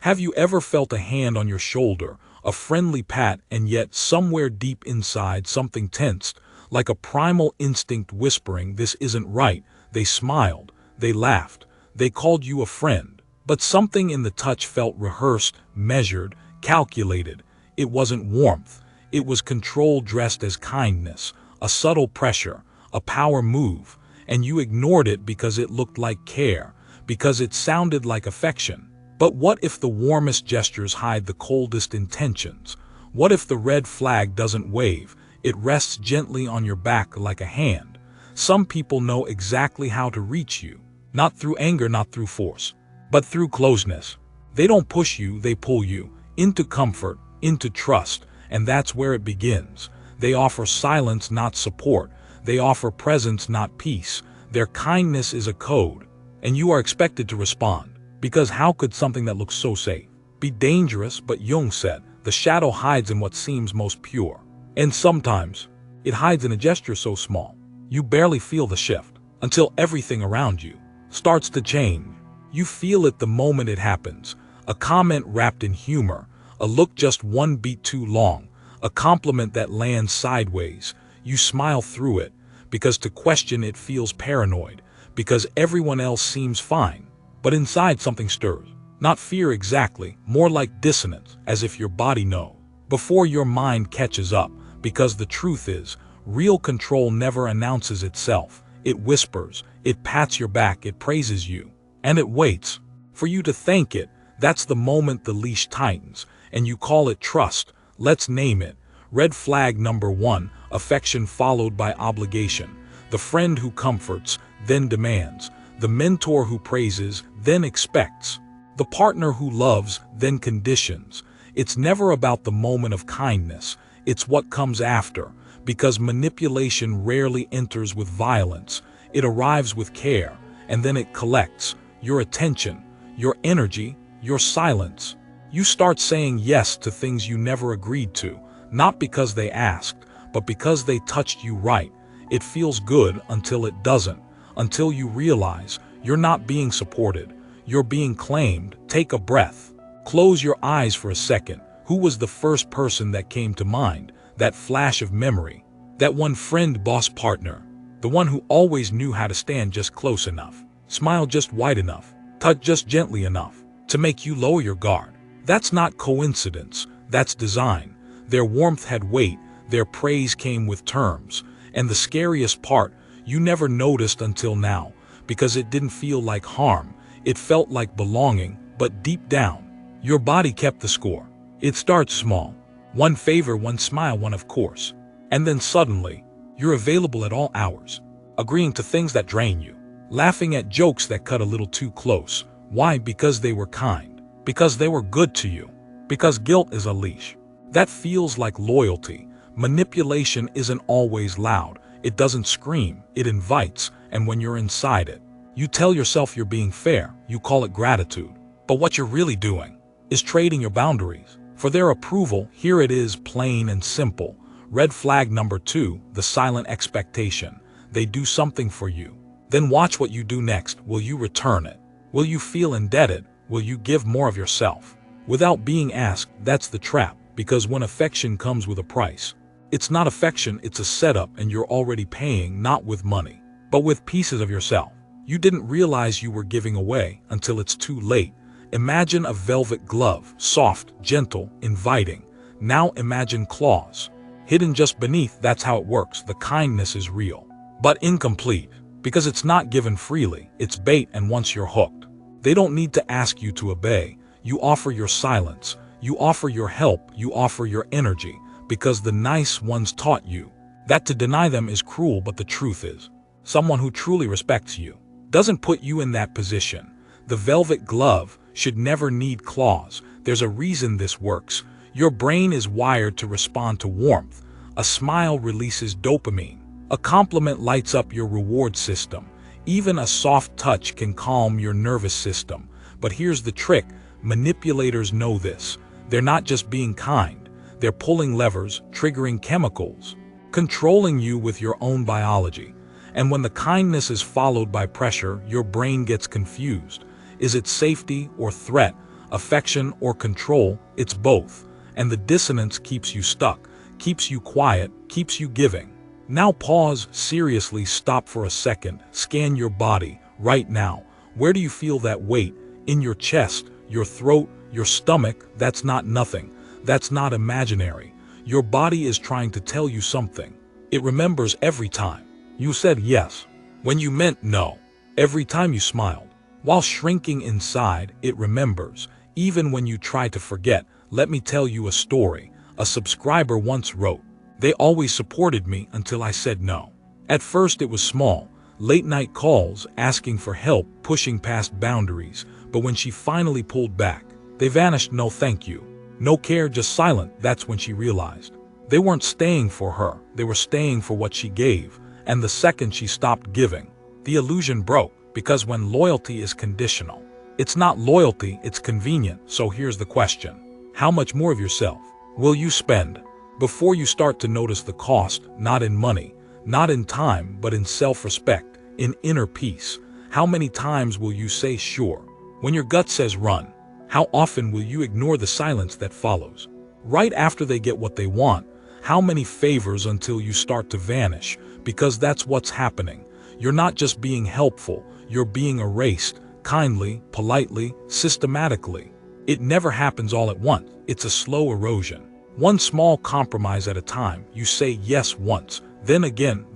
Have you ever felt a hand on your shoulder, a friendly pat, and yet somewhere deep inside something tensed, like a primal instinct whispering, "This isn't right"? They smiled, they laughed, they called you a friend. But something in the touch felt rehearsed, measured, calculated. It wasn't warmth. It was control dressed as kindness, a subtle pressure, a power move, and you ignored it because it looked like care, because it sounded like affection. But what if the warmest gestures hide the coldest intentions? What if the red flag doesn't wave, it rests gently on your back like a hand? Some people know exactly how to reach you, not through anger, not through force, but through closeness. They don't push you, they pull you into comfort, into trust, and that's where it begins. They offer silence, not support. They offer presence, not peace. Their kindness is a code, and you are expected to respond. Because how could something that looks so safe be dangerous? But Jung said, the shadow hides in what seems most pure. And sometimes, it hides in a gesture so small, you barely feel the shift, until everything around you starts to change. You feel it the moment it happens. A comment wrapped in humor, a look just one beat too long, a compliment that lands sideways. You smile through it, because to question it feels paranoid, because everyone else seems fine. But inside something stirs. Not fear exactly, more like dissonance, as if your body knows before your mind catches up, because the truth is, real control never announces itself. It whispers, it pats your back, it praises you, and it waits for you to thank it. That's the moment the leash tightens, and you call it trust. Let's name it. Red flag number 1, affection followed by obligation. The friend who comforts, then demands. The mentor who praises, then expects. The partner who loves, then conditions. It's never about the moment of kindness, it's what comes after, because manipulation rarely enters with violence. It arrives with care, and then it collects your attention, your energy, your silence. You start saying yes to things you never agreed to, not because they asked, but because they touched you right. It feels good until it doesn't. Until you realize you're not being supported, you're being claimed. Take a breath. Close your eyes for a second. Who was the first person that came to mind? That flash of memory. That one friend, boss, partner. The one who always knew how to stand just close enough, smile just wide enough, touch just gently enough to make you lower your guard. That's not coincidence, that's design. Their warmth had weight, their praise came with terms. And the scariest part, you never noticed until now, because it didn't feel like harm, it felt like belonging. But deep down, your body kept the score. It starts small. One favor, one smile, one of course. And then suddenly, you're available at all hours, agreeing to things that drain you, laughing at jokes that cut a little too close. Why? Because they were kind, because they were good to you, because guilt is a leash. That feels like loyalty. Manipulation isn't always loud. It doesn't scream, it invites, and when you're inside it, you tell yourself you're being fair, you call it gratitude. But what you're really doing is trading your boundaries for their approval. Here it is, plain and simple. Red flag number 2, the silent expectation. They do something for you. Then watch what you do next. Will you return it? Will you feel indebted? Will you give more of yourself without being asked? That's the trap, because when affection comes with a price, it's not affection, it's a setup, and you're already paying, not with money, but with pieces of yourself you didn't realize you were giving away until it's too late. Imagine a velvet glove, soft, gentle, inviting. Now imagine claws, hidden just beneath. That's how it works. The kindness is real, but incomplete, because it's not given freely. It's bait, and once you're hooked, they don't need to ask you to obey. You offer your silence, you offer your help, you offer your energy, because the nice ones taught you that to deny them is cruel. But the truth is, someone who truly respects you doesn't put you in that position. The velvet glove should never need claws. There's a reason this works. Your brain is wired to respond to warmth. A smile releases dopamine. A compliment lights up your reward system. Even a soft touch can calm your nervous system. But here's the trick. Manipulators know this. They're not just being kind. They're pulling levers, triggering chemicals, controlling you with your own biology. And when the kindness is followed by pressure, your brain gets confused. Is it safety or threat? affection, or control. It's both. And the dissonance keeps you stuck, keeps you quiet, keeps you giving. Now pause, seriously stop for a second, scan your body, right now. Where do you feel that weight? In your chest, your throat, your stomach? That's not nothing. That's not imaginary. Your body is trying to tell you something. It remembers every time you said yes, when you meant no. Every time you smiled. While shrinking inside, it remembers, even when you try to forget. Let me tell you a story. A subscriber once wrote, "They always supported me until I said no. At first it was small, late-night calls, asking for help, pushing past boundaries, but when she finally pulled back, they vanished. No thank you. No care, just silent." That's when she realized. They weren't staying for her, they were staying for what she gave, and the second she stopped giving, the illusion broke, because when loyalty is conditional, it's not loyalty, it's convenient. So here's the question. How much more of yourself will you spend before you start to notice the cost? Not in money, not in time, but in self-respect, in inner peace. How many times will you say sure when your gut says run? How often will you ignore the silence that follows right after they get what they want? How many favors until you start to vanish? Because that's what's happening. You're not just being helpful, you're being erased, kindly, politely, systematically. It never happens all at once. It's a slow erosion. One small compromise at a time. You say yes once, then again,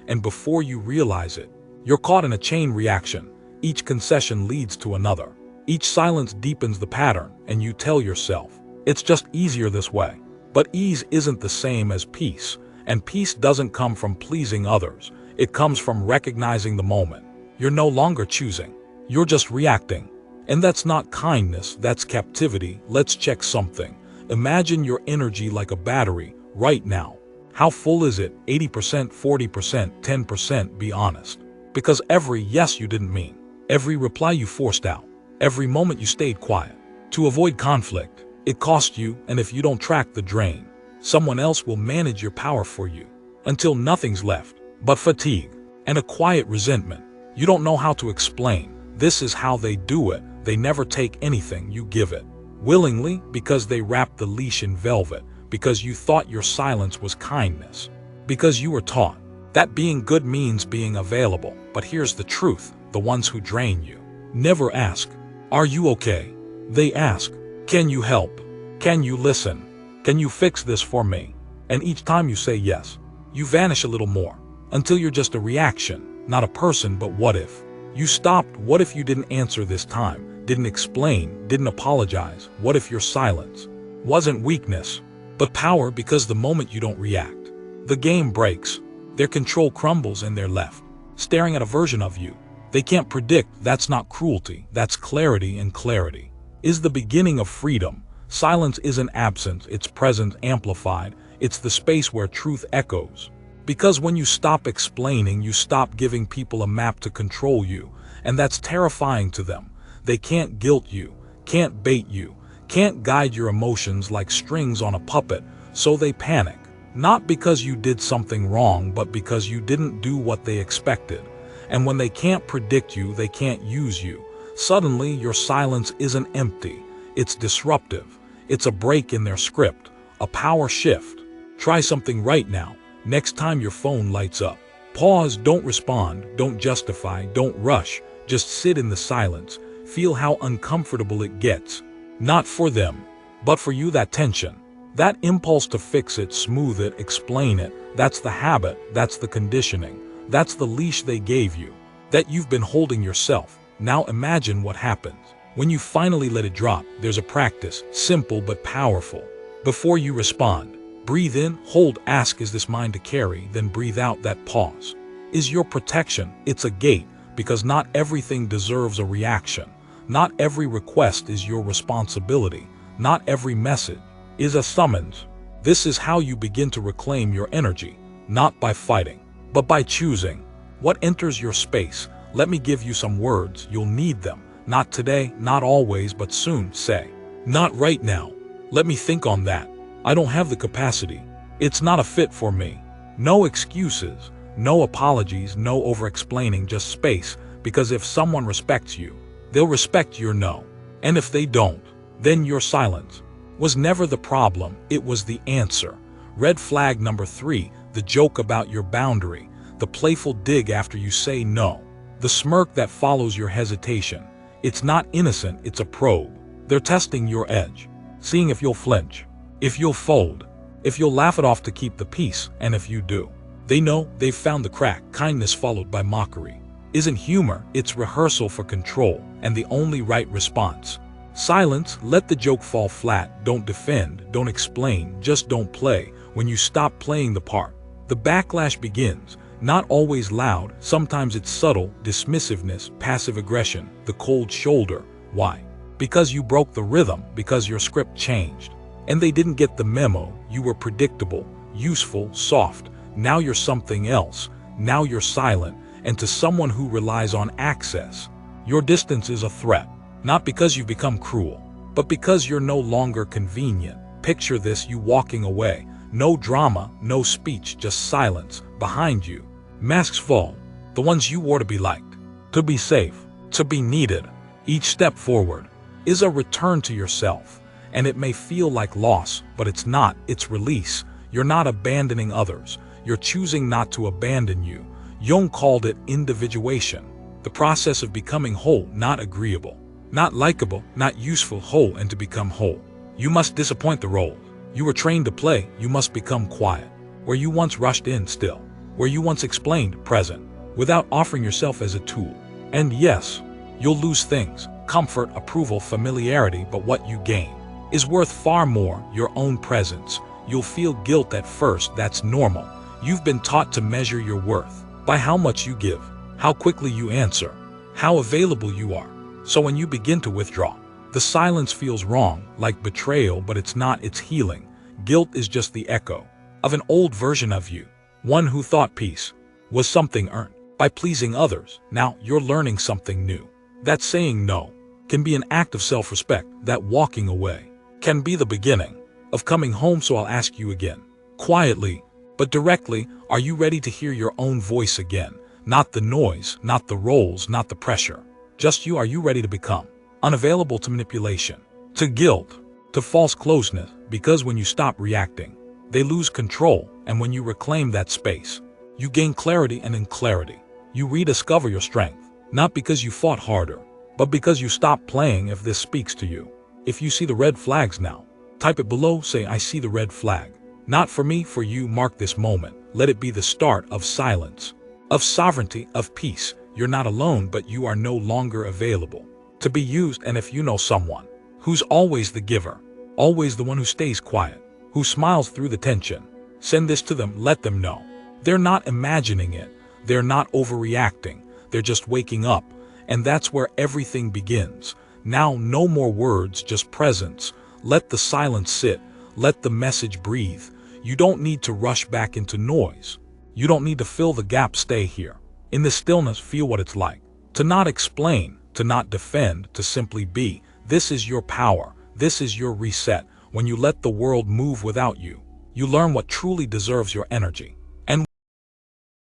and before you realize it, you're caught in a chain reaction. Each concession leads to another. Each silence deepens the pattern, and you tell yourself, it's just easier this way. But ease isn't the same as peace, and peace doesn't come from pleasing others. It comes from recognizing the moment. You're no longer choosing. You're just reacting. And that's not kindness, that's captivity. Let's check something. Imagine your energy like a battery right now. How full is it? 80%, 40%, 10%? Be honest. Because every yes you didn't mean, every reply you forced out, every moment you stayed quiet to avoid conflict, it cost you. And if you don't track the drain, someone else will manage your power for you until nothing's left but fatigue and a quiet resentment. You don't know how to explain. This is how they do it. They never take anything you give it willingly, because they wrap the leash in velvet, because you thought your silence was kindness, because you were taught that being good means being available. But here's the truth. The ones who drain you never ask, "Are you okay?" They ask, "Can you help? Can you listen? Can you fix this for me?" And each time you say yes, you vanish a little more, until you're just a reaction, not a person. But what if you stopped? What if you didn't answer this time, didn't explain, didn't apologize? What if your silence wasn't weakness, but power? Because the moment you don't react, the game breaks. Their control crumbles and they're left staring at a version of you they can't predict. That's not cruelty, that's clarity, and clarity is the beginning of freedom. Silence isn't absence, it's presence amplified. It's the space where truth echoes. Because when you stop explaining, you stop giving people a map to control you, and that's terrifying to them. They can't guilt you, can't bait you, can't guide your emotions like strings on a puppet, so they panic. Not because you did something wrong, but because you didn't do what they expected. And when they can't predict you, they can't use you. Suddenly, your silence isn't empty, it's disruptive. It's a break in their script, a power shift. Try something right now. Next time your phone lights up, pause, don't respond, don't justify, don't rush. Just sit in the silence. Feel how uncomfortable it gets. Not for them, but for you. That tension, that impulse to fix it, smooth it, explain it, that's the habit, that's the conditioning, that's the leash they gave you, that you've been holding yourself. Now imagine what happens when you finally let it drop. There's a practice, simple but powerful. Before you respond, breathe in, hold, ask, is this mine to carry? Then breathe out. That pause is your protection. It's a gate, because not everything deserves a reaction. Not every request is your responsibility. Not every message is a summons. This is how you begin to reclaim your energy, not by fighting, but by choosing what enters your space. Let me give you some words. You'll need them. Not today, not always, but soon. Say, not right now. Let me think on that. I don't have the capacity. It's not a fit for me. No excuses, no apologies, no over-explaining, just space. Because if someone respects you, they'll respect your no. And if they don't, then your silence was never the problem, it was the answer. Red flag number 3, the joke about your boundary, the playful dig after you say no, the smirk that follows your hesitation. It's not innocent, it's a probe. They're testing your edge, seeing if you'll flinch, if you'll fold, if you'll laugh it off to keep the peace, and if you do, they know they've found the crack. Kindness followed by mockery isn't humor, it's rehearsal for control, and the only right response. Silence, let the joke fall flat, don't defend, don't explain, just don't play. When you stop playing the part, the backlash begins, not always loud, sometimes it's subtle, dismissiveness, passive aggression, the cold shoulder. Why? Because you broke the rhythm, because your script changed. And they didn't get the memo, you were predictable, useful, soft. Now you're something else, now you're silent, and to someone who relies on access, your distance is a threat. Not because you've become cruel, but because you're no longer convenient. Picture this, you walking away. No drama, no speech, just silence. Behind you, masks fall. The ones you wore to be liked, to be safe, to be needed. Each step forward is a return to yourself. And it may feel like loss, but it's not, it's release. You're not abandoning others. You're choosing not to abandon you. Jung called it individuation. The process of becoming whole, not agreeable. Not likable, not useful, whole, and to become whole. You must disappoint the role you were trained to play, you must become quiet. Where you once rushed in, still. Where you once explained, present. Without offering yourself as a tool. And yes, you'll lose things, comfort, approval, familiarity, but what you gain is worth far more, your own presence. You'll feel guilt at first, that's normal. You've been taught to measure your worth by how much you give, how quickly you answer, how available you are. So when you begin to withdraw, the silence feels wrong, like betrayal, but it's not, it's healing. Guilt is just the echo of an old version of you, one who thought peace was something earned by pleasing others. Now you're learning something new. That saying no can be an act of self-respect, that walking away can be the beginning of coming home. So I'll ask you again, quietly but directly, are you ready to hear your own voice again? Not the noise, not the roles, not the pressure. Just you. Are you ready to become unavailable to manipulation, to guilt, to false closeness? Because when you stop reacting, they lose control, and when you reclaim that space, you gain clarity, and in clarity, you rediscover your strength. Not because you fought harder, but because you stopped playing. If this speaks to you, if you see the red flags now, type it below, say I see the red flag. Not for me, for you. Mark this moment. Let it be the start of silence, of sovereignty, of peace. You're not alone, but you are no longer available to be used. And if you know someone who's always the giver, always the one who stays quiet, who smiles through the tension, send this to them. Let them know they're not imagining it. They're not overreacting. They're just waking up. And that's where everything begins. Now, no more words, just presence. Let the silence sit. Let the message breathe. You don't need to rush back into noise. You don't need to fill the gap. Stay here. In the stillness, feel what it's like to not explain, to not defend, to simply be. This is your power. This is your reset. When you let the world move without you, you learn what truly deserves your energy.